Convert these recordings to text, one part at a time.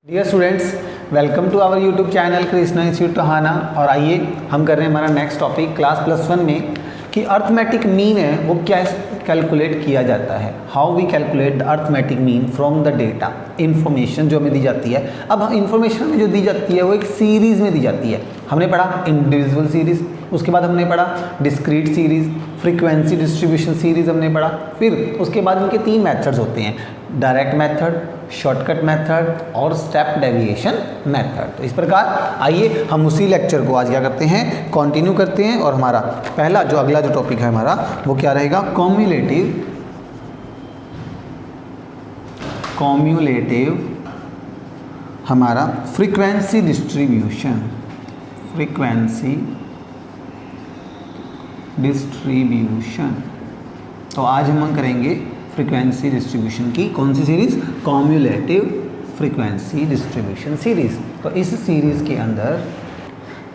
Dear students, welcome to our YouTube channel Krishna institute Tohana. और आइए हम कर रहे हैं हमारा नेक्स्ट टॉपिक क्लास +1 में कि अर्थमेटिक मीन है वो क्या कैलकुलेट किया जाता है। How we calculate the arithmetic mean from the data, information जो हमें दी जाती है। अब इन्फॉर्मेशन हमें जो दी जाती है वो एक सीरीज़ में दी जाती है। हमने पढ़ा इंडिविजुअल सीरीज़, उसके बाद हमने पढ़ा discrete series, frequency distribution series हमने पढ़ा। फिर उसके बाद इनके 3 मेथड्स होते हैं, डायरेक्ट मेथड, शॉर्टकट मेथड और स्टेप डेविएशन मेथड। तो इस प्रकार आइए हम उसी लेक्चर को आज क्या करते हैं, कंटिन्यू करते हैं। और हमारा पहला जो अगला जो टॉपिक है हमारा वो क्या रहेगा, कॉम्युलेटिव हमारा फ्रीक्वेंसी डिस्ट्रीब्यूशन, तो आज हम करेंगे फ्रीक्वेंसी डिस्ट्रीब्यूशन की कौन सी series, cumulative frequency distribution series. तो इस सीरीज़ के अंदर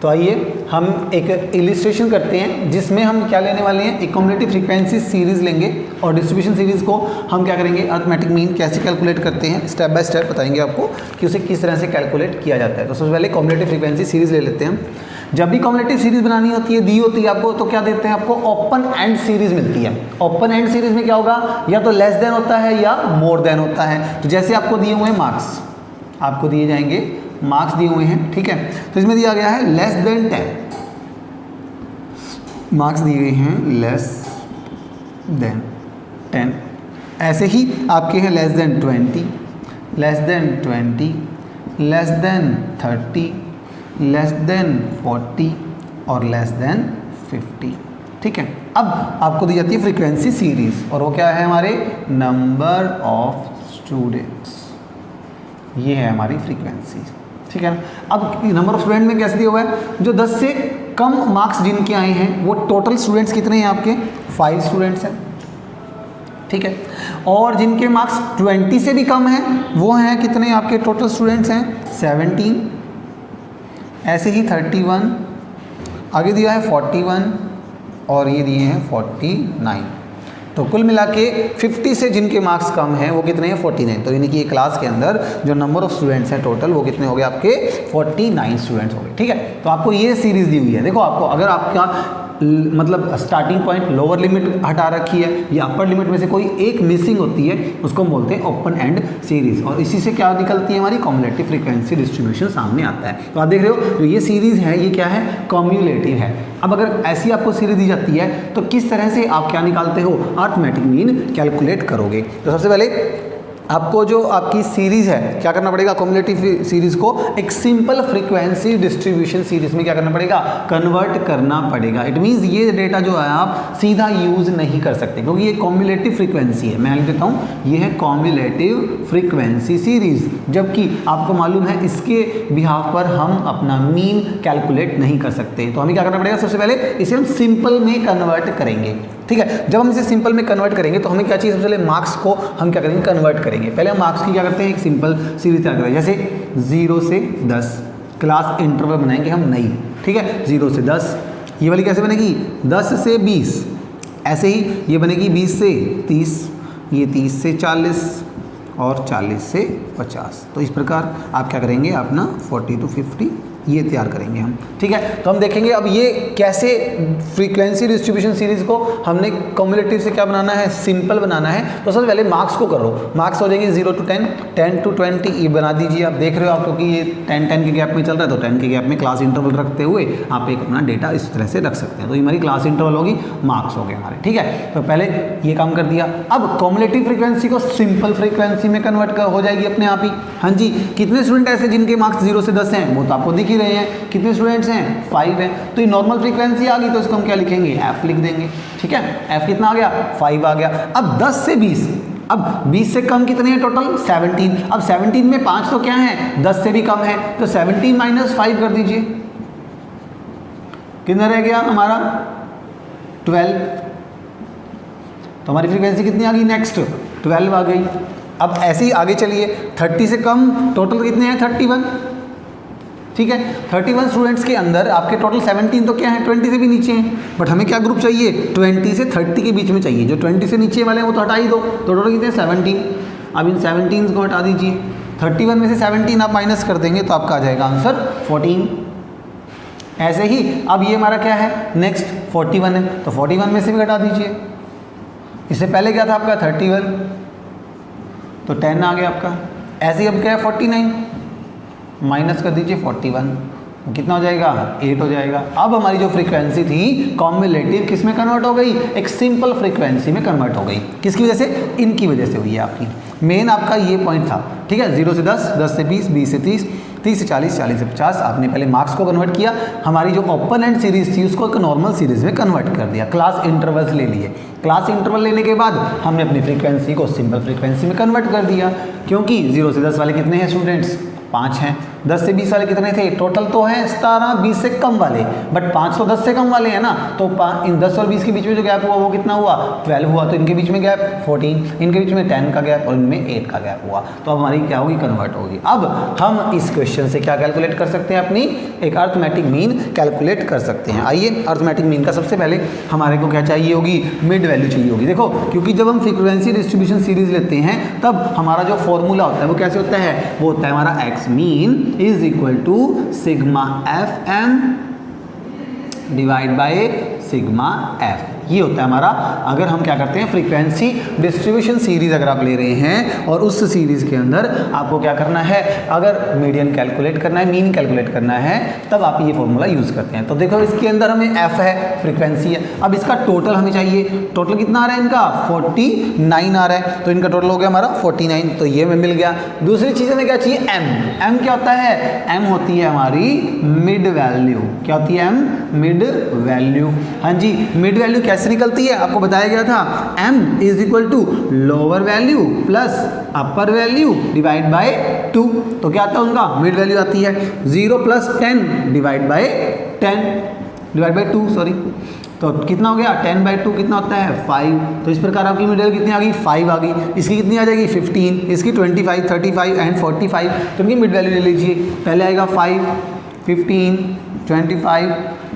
तो आइए हम एक इलिस्ट्रेशन करते हैं जिसमें हम क्या लेने वाले हैं, एक कॉम्युलेटिव फ्रीक्वेंसी सीरीज़ लेंगे और डिस्ट्रीब्यूशन सीरीज़ को हम क्या करेंगे, अर्थमेटिक मीन कैसे कैलकुलेट करते हैं स्टेप बाय स्टेप बताएंगे आपको कि उसे किस तरह से कैलकुलेट किया जाता है। तो सबसे पहले कॉम्युलेटिव फ्रीक्वेंसी सीरीज़ ले लेते हैं हम। जब भी कॉम्युलेटिव सीरीज़ बनानी होती है, दी होती है आपको, तो क्या देते हैं, आपको ओपन एंड सीरीज़ मिलती है। ओपन एंड सीरीज़ में क्या होगा, या तो लेस देन होता है या मोर देन होता है। तो जैसे आपको दिए हुए मार्क्स, आपको दिए जाएंगे मार्क्स दिए हुए हैं, ठीक है। तो इसमें दिया गया है लेस देन 10, मार्क्स दिए गए हैं लेस देन 10। ऐसे ही आपके हैं less than 20, less than 20, less than 30, less than 40 और लेस देन 50, ठीक है। अब आपको दी जाती है फ्रीक्वेंसी सीरीज़ और वो क्या है हमारे नंबर ऑफ स्टूडेंट्स, ये है हमारी फ्रीक्वेंसी, ठीक है ना। अब नंबर ऑफ स्टूडेंट में कैसे दिया हुआ है, जो 10 से कम मार्क्स जिनके आए हैं वो टोटल स्टूडेंट्स कितने हैं आपके, 5 स्टूडेंट्स हैं, ठीक है। और जिनके मार्क्स 20 से भी कम हैं वो हैं कितने आपके टोटल स्टूडेंट्स हैं 17। ऐसे ही 31, आगे दिया है 41 और ये दिए हैं 49। तो कुल मिला के 50 से जिनके मार्क्स कम हैं वो कितने हैं 49। तो यानी कि ये क्लास के अंदर जो नंबर ऑफ स्टूडेंट्स हैं टोटल वो कितने हो गए आपके 49 स्टूडेंट्स हो गए, ठीक है। तो आपको ये सीरीज़ दी हुई है। देखो आपको अगर आपका मतलब स्टार्टिंग पॉइंट लोअर लिमिट हटा रखी है या अपर लिमिट में से कोई एक मिसिंग होती है उसको बोलते हैं ओपन एंड सीरीज़, और इसी से क्या निकलती है हमारी कॉम्युलेटिव फ्रीक्वेंसी डिस्ट्रीब्यूशन सामने आता है। तो आप देख रहे हो जो ये सीरीज़ है ये क्या है, कॉम्युलेटिव है। अब अगर ऐसी आपको सीरीज़ दी जाती है तो किस तरह से आप क्या निकालते हो, अर्थमेटिक मीन कैलकुलेट करोगे। तो सबसे पहले आपको जो आपकी सीरीज़ है क्या करना पड़ेगा, कॉम्युलेटिव सीरीज़ को एक सिंपल फ्रीक्वेंसी डिस्ट्रीब्यूशन सीरीज़ में क्या करना पड़ेगा, कन्वर्ट करना पड़ेगा। इट मीन्स ये डेटा जो है आप सीधा यूज़ नहीं कर सकते क्योंकि ये कॉम्युलेटिव फ्रीक्वेंसी है। मैं लिख देता हूँ, ये है कॉम्युलेटिव फ्रीक्वेंसी सीरीज़, जबकि आपको मालूम है इसके बिहाफ पर हम अपना मीन कैलकुलेट नहीं कर सकते। तो हमें क्या करना पड़ेगा, सबसे पहले इसे हम सिंपल में कन्वर्ट करेंगे, ठीक है। जब हम इसे सिंपल में कन्वर्ट करेंगे तो हमें क्या चाहिए, सबसे पहले मार्क्स को हम क्या करेंगे, कन्वर्ट करेंगे। पहले हम मार्क्स की क्या करते हैं, एक सिंपल सीरीज तैयार करते हैं। जैसे 0 से 10 क्लास इंटरवल बनाएंगे हम नई, ठीक है। 0 से 10 ये वाली कैसे बनेगी, 10 से 20, ऐसे ही ये बनेगी 20 से 30, ये 30 से 40 और 40 से 50। तो इस प्रकार आप क्या करेंगे, अपना 40 to 50 ये तैयार करेंगे हम, ठीक है। तो हम देखेंगे अब ये कैसे फ्रीक्वेंसी डिस्ट्रीब्यूशन सीरीज़ को हमने कॉम्युलेटिव से क्या बनाना है, सिंपल बनाना है। तो सबसे पहले मार्क्स को करो, मार्क्स हो जाएंगे 0 to 10, 10 to 20 ये बना दीजिए। आप देख रहे हो आप क्योंकि ये 10 के गैप में चल रहा है तो 10 के गैप में क्लास इंटरवल रखते हुए आप एक अपना डेटा इस तरह से रख सकते हैं। तो ये हमारी क्लास इंटरवल होगी, मार्क्स हो गए हमारे, ठीक है। तो पहले ये काम कर दिया। अब कॉम्युलेटिव फ्रीक्वेंसी को सिंपल फ्रीक्वेंसी में कन्वर्ट हो जाएगी अपने आप ही। हाँ जी, कितने स्टूडेंट ऐसे जिनके मार्क्स 0 से 10 हैं वो तो आपको रहे हैं, कितने स्टूडेंट्स हैं 5 हैं। तो ये नॉर्मल फ्रीक्वेंसी आ गई तो इसको हम क्या लिखेंगे, f लिख देंगे, ठीक है। f कितना आ गया, 5 आ गया। अब 10 से 20, अब 20 से कम कितने हैं टोटल 17। अब 17 में 5 तो क्या है, 10 से भी कम है, तो 17 - 5 कर दीजिए, कितना रह गया हमारा 12। तो हमारी फ्रीक्वेंसी कितनी आ गई, नेक्स्ट 12 आ गई। अब ऐसे ही आगे चलिए, 30 से कम टोटल कितने हैं 31, ठीक है। 31 स्टूडेंट्स के अंदर आपके टोटल 17 तो क्या है 20 से भी नीचे हैं, बट हमें क्या ग्रुप चाहिए 20 से 30 के बीच में चाहिए। जो 20 से नीचे वाले हैं वो तो हटा ही दो, तो टोटल कितने 17। अब इन 17 को हटा दीजिए, 31 में से 17 आप माइनस कर देंगे तो आपका आ जाएगा आंसर 14। ऐसे ही अब ये हमारा क्या है, नेक्स्ट 41 है, तो 41 में से भी घटा दीजिए। इससे पहले क्या था आपका 31, तो 10 आ गया आपका। ऐसे ही अब क्या है 49, माइनस कर दीजिए 41, कितना हो जाएगा 8 हो जाएगा। अब हमारी जो फ्रीक्वेंसी थी कॉम्युलेटिव किस में कन्वर्ट हो गई, एक सिंपल फ्रीक्वेंसी में कन्वर्ट हो गई। किसकी वजह से, इनकी वजह से हुई है आपकी। मेन आपका ये पॉइंट था, ठीक है। 0 से 10, 10 से 20, 20 से 30, 30 से 40, 40 से 50, आपने पहले मार्क्स को कन्वर्ट किया। हमारी जो ओपन एंड सीरीज थी उसको एक नॉर्मल सीरीज में कन्वर्ट कर दिया, क्लास इंटरवल्स ले लिए। क्लास इंटरवल लेने के बाद हमने अपनी फ्रीक्वेंसी को सिंपल फ्रीक्वेंसी में कन्वर्ट कर दिया, क्योंकि 0 से 10 वाले कितने हैं स्टूडेंट्स, 5 हैं। 10 से 20 वाले कितने थे, टोटल तो हैं 17, 20 से कम वाले, बट 5 तो 10 से कम वाले हैं ना, तो इन 10 और 20 के बीच में जो गैप हुआ वो कितना हुआ, 12 हुआ। तो इनके बीच में गैप 14, इनके बीच में 10 का गैप और इनमें 8 का गैप हुआ। तो अब हमारी क्या होगी, कन्वर्ट होगी। अब हम इस क्वेश्चन से क्या कैलकुलेट कर सकते हैं, अपनी एक अर्थमेटिक मीन कैलकुलेट कर सकते हैं। आइए, अर्थमेटिक मीन का सबसे पहले हमारे को क्या चाहिए होगी, मिड वैल्यू चाहिए होगी। देखो, क्योंकि जब हम फ्रीक्वेंसी डिस्ट्रीब्यूशन सीरीज लेते हैं तब हमारा जो फॉर्मूला होता है वो कैसे होता है, वो होता है हमारा X mean is equal to sigma F M divide by sigma F. ये होता है हमारा, अगर हम क्या करते हैं, फ्रीक्वेंसी डिस्ट्रीब्यूशन सीरीज अगर आप ले रहे हैं और उस सीरीज के अंदर आपको क्या करना है, अगर मीडियन कैलकुलेट करना है, मीन कैलकुलेट करना है, तब आप ये फॉर्मूला यूज़ करते हैं। तो देखो इसके अंदर हमें एफ है, फ्रीक्वेंसी है। अब इसका टोटल हमें चाहिए, टोटल कितना आ रहा है इनका, 49 आ रहा है। तो इनका टोटल हो गया हमारा 49, तो ये हमें मिल गया। दूसरी चीज़ हमें क्या चाहिए, एम। एम क्या होता है, एम होती है हमारी मिड वैल्यू। क्या होती है एम, मिड वैल्यू। हाँ जी, मिड वैल्यू कैसे निकलती है, आपको बताया गया था, m is equal to lower value plus upper value divide by 2। तो क्या आता है उनका, मिड वैल्यू आती है 0 plus 10 divide by 10 divide by 2, sorry. तो कितना हो गया, 10 बाई 2 कितना होता है 5। तो इस प्रकार आपकी मिड वैल्यू कितनी आ गई, 5 आ गई। इसकी कितनी आ जाएगी 15, इसकी 25, 35 एंड 45। तो इनकी मिड वैल्यू ले लीजिए, पहले आएगा 5, 15, 25,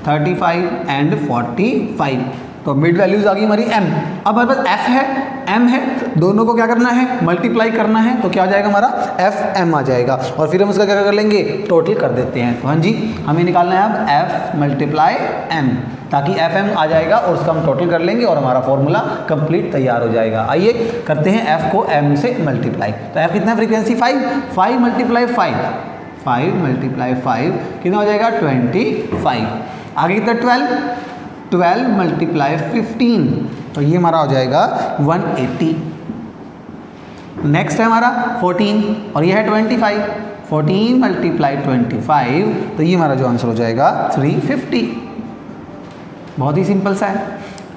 35 एंड 45। तो मिड वैल्यूज आ गई हमारी m। अब हमारे पास f है, m है, दोनों को क्या करना है, मल्टीप्लाई करना है। तो क्या आ जाएगा हमारा एफ एम आ जाएगा, और फिर हम उसका क्या कर लेंगे, टोटल कर देते हैं। तो हाँ जी, हमें निकालना है अब f मल्टीप्लाई m, ताकि एफ एम आ जाएगा और उसका हम टोटल कर लेंगे और हमारा फॉर्मूला कंप्लीट तैयार हो जाएगा। आइए करते हैं f को m से मल्टीप्लाई। तो f कितना, फ्रीक्वेंसी 5 मल्टीप्लाई 5 मल्टीप्लाई 5 कितना हो जाएगा 25। आगे कितना 12 मल्टीप्लाई 15, तो ये हमारा हो जाएगा 180। नेक्स्ट है हमारा 14 और ये है 25, 14 मल्टीप्लाई 25, तो ये हमारा जो आंसर हो जाएगा 350। बहुत ही सिंपल सा है।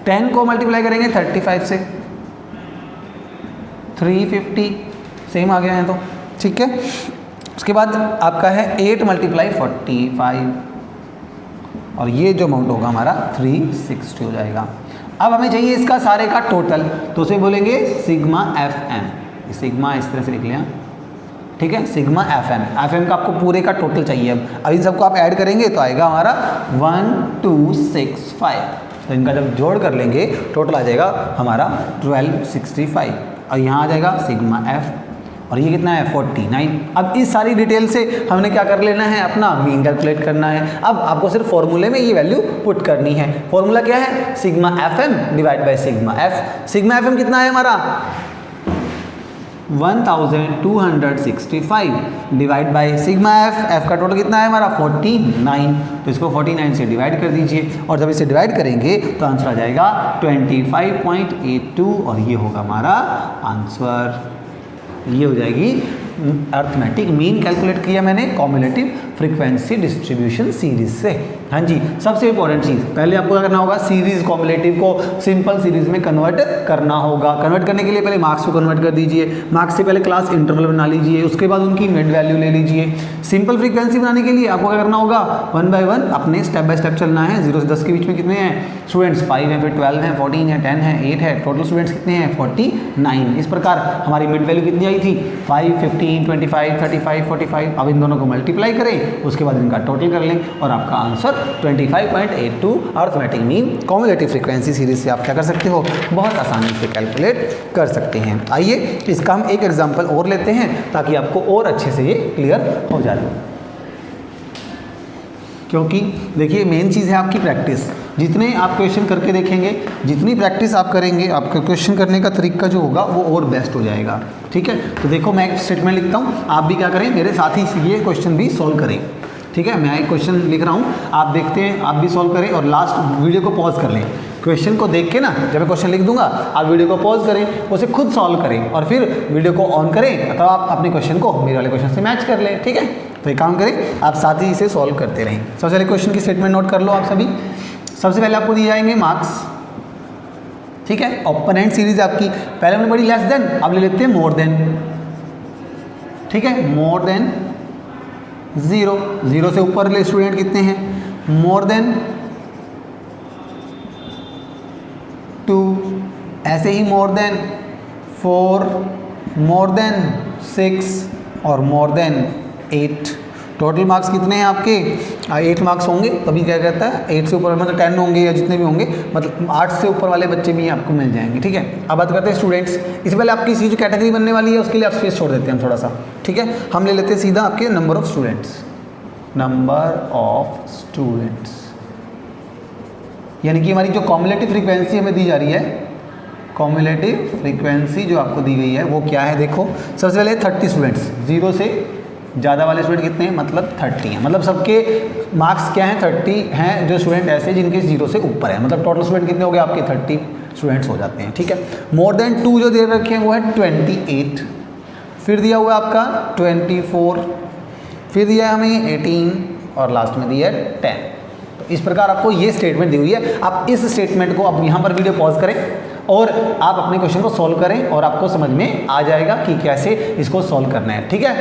10 को मल्टीप्लाई करेंगे 35 से, 350 सेम आ गया है, तो ठीक है। उसके बाद आपका है 8 मल्टीप्लाई 45, और ये जो अमाउंट होगा हमारा 360 हो जाएगा। अब हमें चाहिए इसका सारे का टोटल, तो उसे बोलेंगे सिग्मा एफ एम। सिग्मा इस तरह से लिख लिया, ठीक है, सिग्मा एफ एम का आपको पूरे का टोटल चाहिए। अब इन सबको आप ऐड करेंगे तो आएगा हमारा 1265। तो इनका जब जोड़ कर लेंगे टोटल आ जाएगा हमारा 1265, और यहाँ आ जाएगा सिग्मा एफ, और ये कितना है 49। अब इस सारी डिटेल से हमने क्या कर लेना है, अपना मीन कैलकुलेट करना है। अब आपको सिर्फ फॉर्मूले में ये वैल्यू पुट करनी है। फॉर्मूला क्या है, sigma F M divide by sigma F. Sigma F M कितना है हमारा 1265 डिवाइड बाय सिग्मा एफ का टोटल कितना है हमारा 49। तो इसको 49 से डिवाइड कर दीजिए, और जब इसे डिवाइड करेंगे तो आंसर आ जाएगा 25.82, और ये होगा हमारा आंसर। ये हो जाएगी अर्थमेटिक मीन कैलकुलेट किया मैंने कॉम्युलेटिव फ्रीक्वेंसी डिस्ट्रीब्यूशन सीरीज से। हाँ जी, सबसे इंपॉर्टेंट चीज़ पहले आपको क्या करना होगा, सीरीज कॉम्युलेटिव को सिंपल सीरीज में कन्वर्ट करना होगा। कन्वर्ट करने के लिए पहले मार्क्स को कन्वर्ट कर दीजिए, मार्क्स से पहले क्लास इंटरवल बना लीजिए, उसके बाद उनकी मिड वैल्यू ले लीजिए। सिंपल फ्रीक्वेंसी बनाने के लिए आपको क्या करना होगा, 1 बाय 1 अपने स्टेप बाय स्टेप चलना है। 0 से 10 के बीच में कितने हैं स्टूडेंट्स, 5 हैं, फिर 12 हैं, 14 है, 10 है, 8 है, टोटल स्टूडेंट्स कितने हैं 49। इस प्रकार हमारी मिड वैल्यू कितनी आई थी 5, 15, 25, 35, 45। अब इन दोनों को मल्टीप्लाई करें, उसके बाद इनका टोटल कर लें और आपका answer 25.82 arithmetic mean cumulative frequency series से आप क्या कर सकते हो, बहुत आसानी से कैलकुलेट कर सकते हैं। आइए इसका हम एक एग्जाम्पल और लेते हैं ताकि आपको और अच्छे से ये क्लियर हो जाए। क्योंकि देखिए मेन चीज़ है आपकी प्रैक्टिस। जितने आप क्वेश्चन करके देखेंगे, जितनी प्रैक्टिस आप करेंगे, आपका क्वेश्चन करने का तरीका जो होगा वो और बेस्ट हो जाएगा। ठीक है, तो देखो मैं एक स्टेटमेंट लिखता हूँ, आप भी क्या करें मेरे साथ ही ये क्वेश्चन भी सॉल्व करें। ठीक है, मैं एक क्वेश्चन लिख रहा हूँ, आप देखते हैं, आप भी सॉल्व करें और लास्ट वीडियो को पॉज कर लें। क्वेश्चन को देख के ना, जब मैं क्वेश्चन लिख दूंगा आप वीडियो को पॉज करें, उसे खुद सॉल्व करें और फिर वीडियो को ऑन करें, तो आप अपने क्वेश्चन को मेरे वाले क्वेश्चन से मैच कर लें। ठीक है, तो एक काम करें, आप साथ ही इसे सॉल्व करते रहें। सबसे पहले क्वेश्चन की स्टेटमेंट नोट कर लो आप सभी। सबसे पहले आपको दिए जाएंगे मार्क्स। ठीक है, ओपोनेंट सीरीज आपकी पहले हमने पढ़ी लेस देन, अब ले लेते हैं मोर देन। ठीक है, मोर देन 0, 0 से ऊपर ले स्टूडेंट कितने हैं, मोर देन 2, ऐसे ही मोर देन 4, मोर देन 6 और मोर देन 8। टोटल मार्क्स कितने हैं आपके 8 मार्क्स होंगे। तभी क्या कहता है 8 से ऊपर मतलब 10 होंगे या जितने भी होंगे, मतलब 8 से ऊपर वाले बच्चे भी आपको मिल जाएंगे। ठीक है, अब बात करते हैं स्टूडेंट्स। इससे पहले आपकी सी जो कैटेगरी बनने वाली है उसके लिए आप स्पेस छोड़ देते हैं हम थोड़ा सा। ठीक है, हम ले लेते हैं सीधा आपके number of students. Number of students यानी कि हमारी जो कॉम्युलेटिव फ्रीक्वेंसी हमें दी जा रही है, कॉम्युलेटिव फ्रीक्वेंसी जो आपको दी गई है वो क्या है, देखो सबसे पहले 30 स्टूडेंट्स, 0 से ज़्यादा वाले स्टूडेंट कितने हैं, मतलब 30 हैं। मतलब सबके मार्क्स क्या हैं 30 हैं, जो स्टूडेंट ऐसे जिनके 0 से ऊपर है, मतलब टोटल स्टूडेंट कितने हो गए आपके 30 स्टूडेंट्स हो जाते हैं। ठीक है, मोर देन 2 जो दे रखे हैं वो है 28, फिर दिया हुआ है आपका 24, फिर दिया है हमें 18 और लास्ट में दिया है 10। तो इस प्रकार आपको ये स्टेटमेंट दी हुई है। आप इस स्टेटमेंट को अब यहाँ पर वीडियो पॉज करें और आप अपने क्वेश्चन को सॉल्व करें और आपको समझ में आ जाएगा कि कैसे इसको सॉल्व करना है। ठीक है,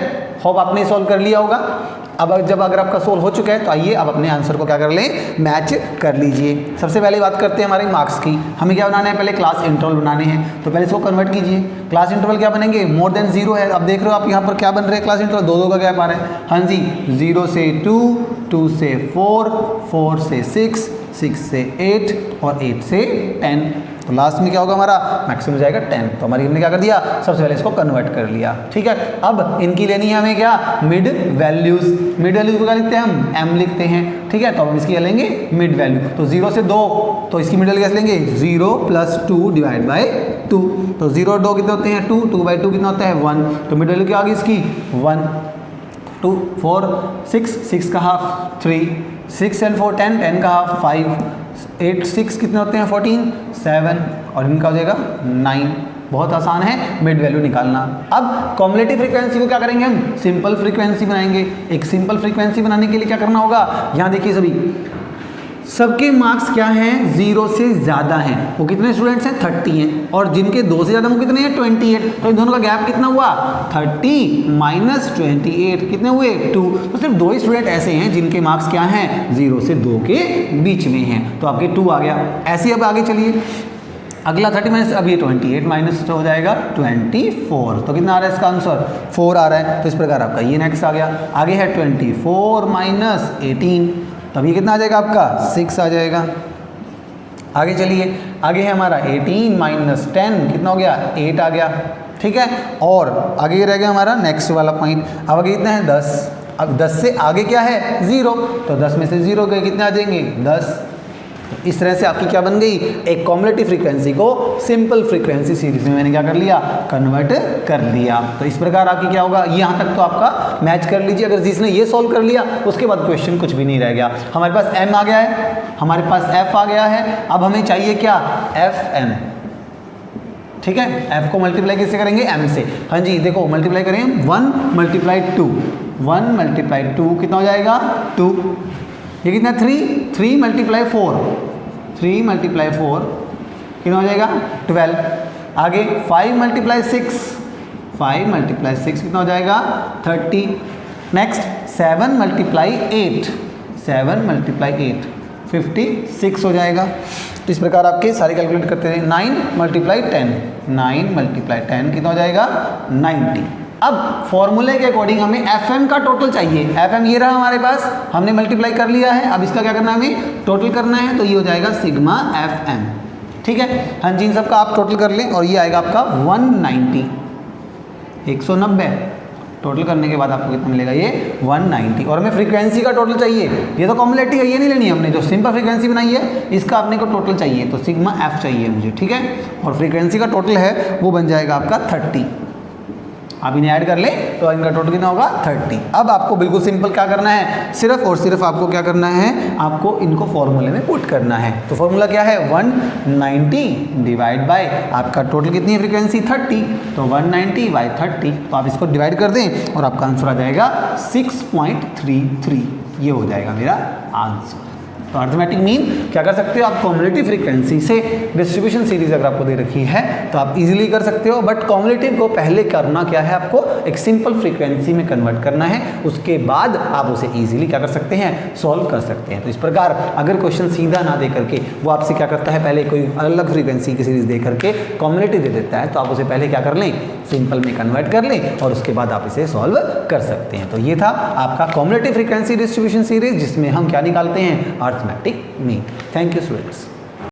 होप आपने सॉल्व कर लिया होगा। अब जब अगर आपका सोल्व हो चुका है तो आइए अब अपने आंसर को क्या कर लें, मैच कर लीजिए। सबसे पहले बात करते हैं हमारे मार्क्स की। हमें क्या बनाना है, पहले क्लास इंटरवल बनाने हैं, तो पहले इसको कन्वर्ट कीजिए। क्लास इंटरवल क्या बनेंगे, मोर देन 0 है। अब देख रहे हो आप यहाँ पर क्या बन रहे हैं, क्लास इंटरवल 2 का गैप आ रहा है। हाँ जी, 0 से 2, 2 से 4, 4 से 6, 6 से 8 और 8 से 10। तो लास्ट में क्या होगा हमारा, मैक्सिमम हो जाएगा 10। तो हमारी हमने क्या कर दिया, सबसे पहले इसको कन्वर्ट कर लिया। ठीक है, अब इनकी लेनी है हमें क्या, मिड वैल्यूज। मिड वैल्यूज को क्या लिखते हैं हम, m लिखते हैं। ठीक है, तो हम इसकी लेंगे मिड वैल्यू। तो 0 से 2, तो इसकी मिड वैल्यू कैसे लेंगे, 0 + 2 डिवाइड बाय 2। तो 0 और 2 कितने होते हैं 2, 2 बाई 2 कितना होता है 1। तो मिड वैल्यू क्या आ गई इसकी 1। 2, 4, 6, 6 का हाफ 3, 6 and 4 10, 10 का हाफ 5, 8 6 कितने होते हैं 14, 7 और इनका हो जाएगा 9। बहुत आसान है मिड वैल्यू निकालना। अब कॉम्युलेटिव फ्रीक्वेंसी को क्या करेंगे हम, सिंपल फ्रीक्वेंसी बनाएंगे। एक सिंपल फ्रीक्वेंसी बनाने के लिए क्या करना होगा, यहाँ देखिए सभी सबके मार्क्स क्या हैं 0 से ज़्यादा हैं। वो कितने स्टूडेंट्स हैं 30 हैं, और जिनके 2 से ज़्यादा वो कितने हैं 28। तो इन दोनों का गैप कितना हुआ 30 माइनस 28 कितने हुए 2। तो सिर्फ 2 ही स्टूडेंट ऐसे हैं जिनके मार्क्स क्या हैं 0 से 2 के बीच में हैं, तो आपके 2 आ गया। ऐसे ही अब आगे चलिए, अगला 30 माइनस, अब ये 28 माइनस हो जाएगा 24। तो कितना आ रहा है इसका आंसर 4 आ रहा है। तो इस प्रकार आपका ये नेक्स्ट आ गया। आगे है 24 माइनस 18, तब ये कितना आ जाएगा आपका 6 आ जाएगा। आगे चलिए, आगे है हमारा 18 माइनस 10 कितना हो गया 8 आ गया। ठीक है, और आगे रह गया हमारा नेक्स्ट वाला पॉइंट। अब आगे कितना है 10। अब 10 से आगे क्या है 0, तो 10 में से 0 गए कितने आ जाएंगे 10। तो इस तरह से आपकी क्या बन गई, एक कॉम्युलेटिव फ्रीक्वेंसी को सिंपल फ्रीक्वेंसी सीरीज में मैंने क्या कर लिया, कन्वर्ट कर दिया। तो इस प्रकार आपकी क्या होगा, यहाँ तक तो आपका मैच कर लीजिए। अगर जिसने ये सॉल्व कर लिया उसके बाद क्वेश्चन कुछ भी नहीं रह गया। हमारे पास m आ गया है, हमारे पास f आ गया है, अब हमें चाहिए क्या fm। ठीक है, f को मल्टीप्लाई किससे करेंगे m से। हाँ जी, देखो मल्टीप्लाई करें 1 × 2, 1 × 2 कितना हो जाएगा 2। ये कितना 3 × 4, 3 × 4 कितना हो जाएगा 12। आगे 5 × 6, 5 × 6 कितना हो जाएगा 30। नेक्स्ट 7 मल्टीप्लाई 8, 7 मल्टीप्लाई 8 56 हो जाएगा। तो इस प्रकार आपके सारे कैलकुलेट करते रहे। 9 मल्टीप्लाई 10, 9 मल्टीप्लाई 10 कितना हो जाएगा 90। अब फॉर्मूले के अकॉर्डिंग हमें FM का टोटल चाहिए। FM ये रहा हमारे पास, हमने मल्टीप्लाई कर लिया है। अब इसका क्या करना है, हमें टोटल करना है। तो ये हो जाएगा सिग्मा FM, ठीक है। हाँ जी, इन सबका आप टोटल कर लें और ये आएगा आपका 190, 190 टोटल करने के बाद आपको कितना मिलेगा, ये 190। और हमें फ्रीक्वेंसी का टोटल चाहिए। ये तो कॉम्युलेटिव है, ये नहीं लेनी हमने, जो सिंपल फ्रीक्वेंसी बनाई है इसका अपने को टोटल चाहिए। तो सिग्मा F चाहिए मुझे, ठीक है। और फ्रीक्वेंसी का टोटल है वो बन जाएगा आपका 30। आप इन्हें ऐड कर लें तो इनका टोटल कितना होगा 30। अब आपको बिल्कुल सिंपल क्या करना है, सिर्फ और सिर्फ आपको क्या करना है, आपको इनको फॉर्मूले में पुट करना है। तो फॉर्मूला क्या है, 190 डिवाइड बाय आपका टोटल कितनी है फ्रीक्वेंसी 30, तो 190 बाई 30। तो आप इसको डिवाइड कर दें और आपका आंसर आ जाएगा 6.33। ये हो जाएगा मेरा आंसर। तो अर्थमेटिक मीन क्या कर सकते हो आप, कॉम्युलेटिव फ्रीक्वेंसी से डिस्ट्रीब्यूशन सीरीज अगर आपको दे रखी है तो आप इजीली कर सकते हो। बट कॉम्युलेटिव को पहले करना क्या है, आपको एक सिंपल फ्रीक्वेंसी में कन्वर्ट करना है, उसके बाद आप उसे इजीली क्या कर सकते हैं, सॉल्व कर सकते हैं। तो इस प्रकार अगर क्वेश्चन सीधा ना दे करके वो आपसे क्या करता है, पहले कोई अलग फ्रीक्वेंसी की सीरीज दे करके कॉम्युलेटिव दे देता है, तो आप उसे पहले क्या कर लें, सिंपल में कन्वर्ट कर लें और उसके बाद आप इसे सॉल्व कर सकते हैं। तो ये था आपका कॉम्युलेटिव फ्रीक्वेंसी डिस्ट्रीब्यूशन सीरीज, जिसमें हम क्या निकालते हैं, arithmetic mean. Thank you students.